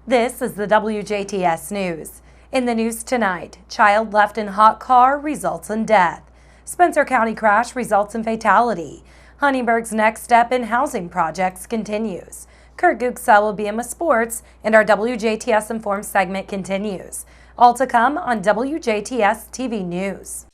This is the WJTS News. In the news tonight, child left in hot car results in death. Spencer County crash results in fatality. Huntingburg's next step in housing projects continues. Kurt Guxa will be in with sports, and our WJTS Informed segment continues. All to come on WJTS TV News.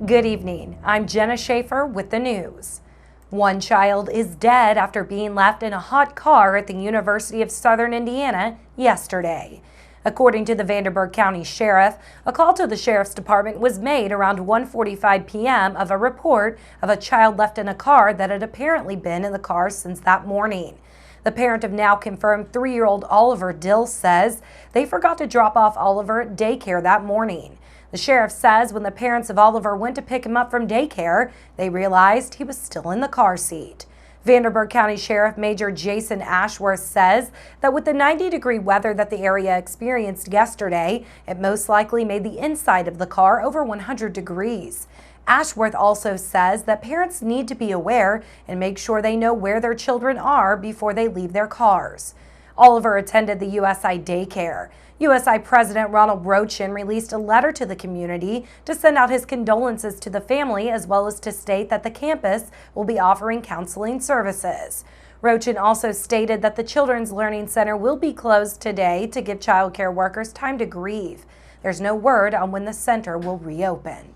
Good evening. I'm Jenna Schaffer with the news. One child is dead after being left in a hot car at the University of Southern Indiana yesterday. According to the Vanderburgh County Sheriff, a call to the Sheriff's Department was made around 1:45 p.m. of a report of a child left in a car that had apparently been in the car since that morning. The parent of now confirmed 3-year-old Oliver Dill says they forgot to drop off Oliver at daycare that morning. The sheriff says when the parents of Oliver went to pick him up from daycare, they realized he was still in the car seat. Vanderburgh County Sheriff Major Jason Ashworth says that with the 90-degree weather that the area experienced yesterday, it most likely made the inside of the car over 100 degrees. Ashworth also says that parents need to be aware and make sure they know where their children are before they leave their cars. Oliver attended the USI daycare. USI President Ronald Rochin released a letter to the community to send out his condolences to the family, as well as to state that the campus will be offering counseling services. Rochin also stated that the Children's Learning Center will be closed today to give child care workers time to grieve. There's no word on when the center will reopen.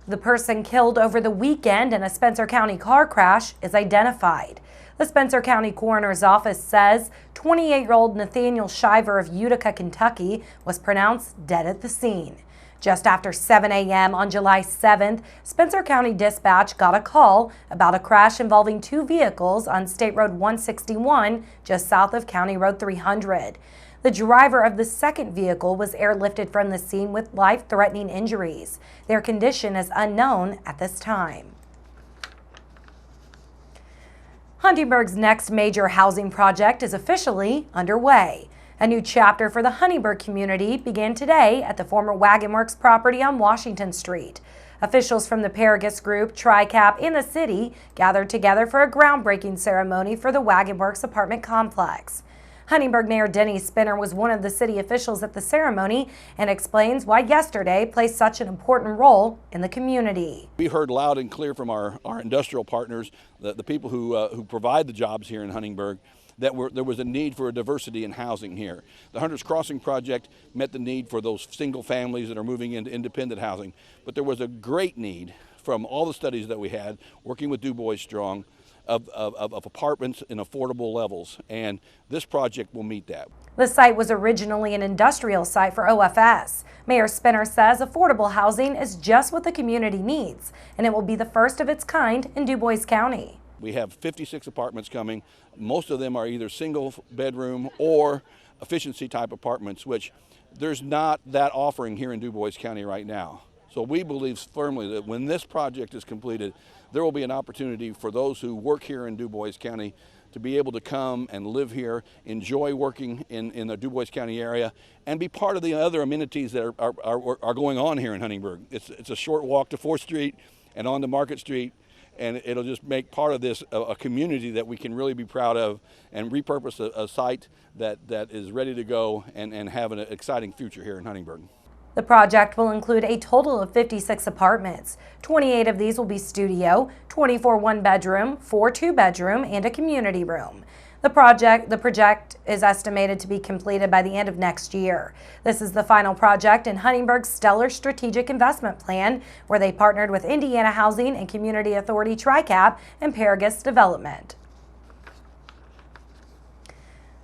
The person killed over the weekend in a Spencer County car crash is identified. The Spencer County Coroner's Office says 28-year-old Nathaniel Shiver of Utica, Kentucky was pronounced dead at the scene. Just after 7 a.m. on July 7th, Spencer County Dispatch got a call about a crash involving 2 vehicles on State Road 161 just south of County Road 300. The driver of the second vehicle was airlifted from the scene with life-threatening injuries. Their condition is unknown at this time. Huntingburg's next major housing project is officially underway. A new chapter for the Huntingburg community began today at the former Wagon Works property on Washington Street. Officials from the Paragus Group, TriCap, and the city gathered together for a groundbreaking ceremony for the Wagon Works apartment complex. Huntingburg Mayor Denny Spinner was one of the city officials at the ceremony and explains why yesterday played such an important role in the community. We heard loud and clear from our industrial partners, the people who provide the jobs here in Huntingburg, that there was a need for a diversity in housing here. The Hunters Crossing project met the need for those single families that are moving into independent housing, but there was a great need from all the studies that we had, working with Du Bois Strong, of apartments in affordable levels, and this project will meet that. The site was originally an industrial site for OFS. Mayor Spinner says affordable housing is just what the community needs, and it will be the first of its kind in Du Bois County. We have 56 apartments coming. Most of them are either single bedroom or efficiency type apartments, which there's not that offering here in Du Bois County right now. So we believe firmly that when this project is completed, there will be an opportunity for those who work here in Du Bois County to be able to come and live here, enjoy working in the Du Bois County area, and be part of the other amenities that are going on here in Huntingburg. It's a short walk to 4th Street and on to Market Street, and it'll just make part of this a community that we can really be proud of and repurpose a site that is ready to go and have an exciting future here in Huntingburg. The project will include a total of 56 apartments. 28 of these will be studio, 24 one-bedroom, 4 two-bedroom, and a community room. The project is estimated to be completed by the end of next year. This is the final project in Huntingburg's stellar strategic investment plan, where they partnered with Indiana Housing and Community Authority TriCap and Paragus Development.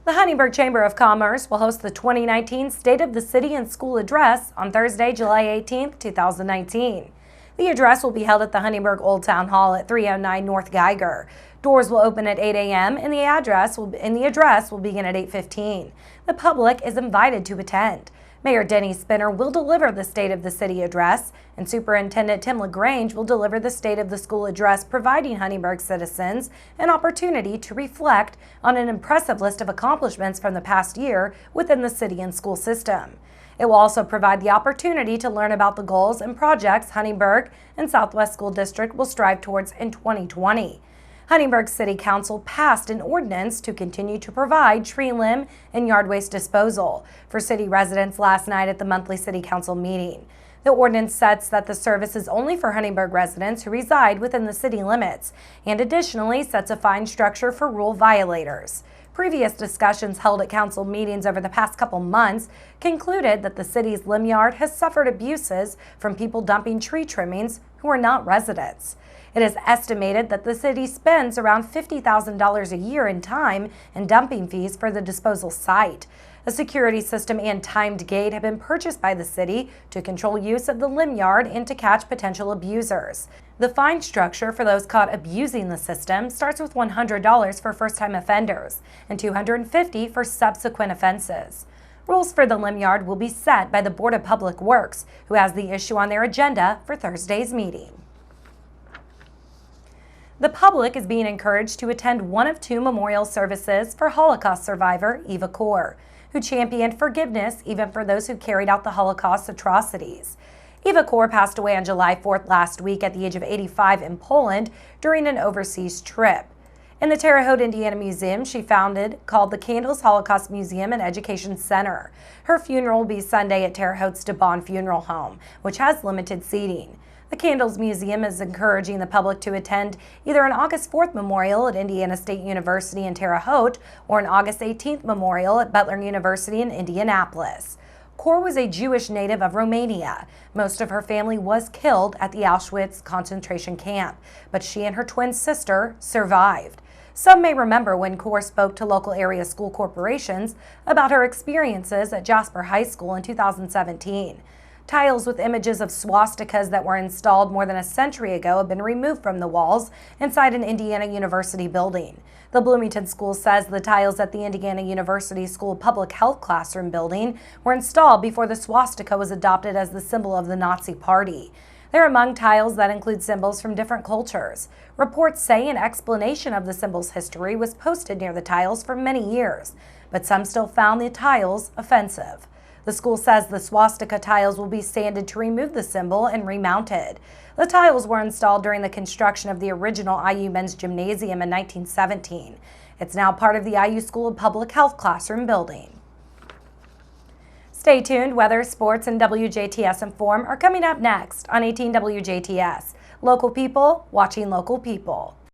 The Huntingburg Chamber of Commerce will host the 2019 State of the City and School Address on Thursday, July 18, 2019. The address will be held at the Huntingburg Old Town Hall at 309 North Geiger. Doors will open at 8 a.m. and the address will begin at 8:15. The public is invited to attend. Mayor Denny Spinner will deliver the State of the City address, and Superintendent Tim LaGrange will deliver the State of the School address, providing Huntingburg citizens an opportunity to reflect on an impressive list of accomplishments from the past year within the city and school system. It will also provide the opportunity to learn about the goals and projects Huntingburg and Southwest School District will strive towards in 2020. Huntingburg City Council passed an ordinance to continue to provide tree limb and yard waste disposal for city residents last night at the monthly City Council meeting. The ordinance sets that the service is only for Huntingburg residents who reside within the city limits and additionally sets a fine structure for rule violators. Previous discussions held at council meetings over the past couple months concluded that the city's limb yard has suffered abuses from people dumping tree trimmings who are not residents. It is estimated that the city spends around $50,000 a year in time and dumping fees for the disposal site. A security system and timed gate have been purchased by the city to control use of the limb yard and to catch potential abusers. The fine structure for those caught abusing the system starts with $100 for first-time offenders and $250 for subsequent offenses. Rules for the limb yard will be set by the Board of Public Works, who has the issue on their agenda for Thursday's meeting. The public is being encouraged to attend one of two memorial services for Holocaust survivor Eva Kor, who championed forgiveness even for those who carried out the Holocaust atrocities. Eva Kor passed away on July 4th last week at the age of 85 in Poland during an overseas trip. In the Terre Haute, Indiana museum she founded, called the Candles Holocaust Museum and Education Center. Her funeral will be Sunday at Terre Haute's DeBon Funeral Home, which has limited seating. The Candles Museum is encouraging the public to attend either an August 4th memorial at Indiana State University in Terre Haute or an August 18th memorial at Butler University in Indianapolis. Kor was a Jewish native of Romania. Most of her family was killed at the Auschwitz concentration camp, but she and her twin sister survived. Some may remember when Kor spoke to local area school corporations about her experiences at Jasper High School in 2017. Tiles with images of swastikas that were installed more than a century ago have been removed from the walls inside an Indiana University building. The Bloomington School says the tiles at the Indiana University School Public Health Classroom building were installed before the swastika was adopted as the symbol of the Nazi Party. They're among tiles that include symbols from different cultures. Reports say an explanation of the symbol's history was posted near the tiles for many years, but some still found the tiles offensive. The school says the swastika tiles will be sanded to remove the symbol and remounted. The tiles were installed during the construction of the original IU Men's Gymnasium in 1917. It's now part of the IU School of Public Health classroom building. Stay tuned. Weather, sports, and WJTS Inform are coming up next on 18 WJTS. Local people watching local people.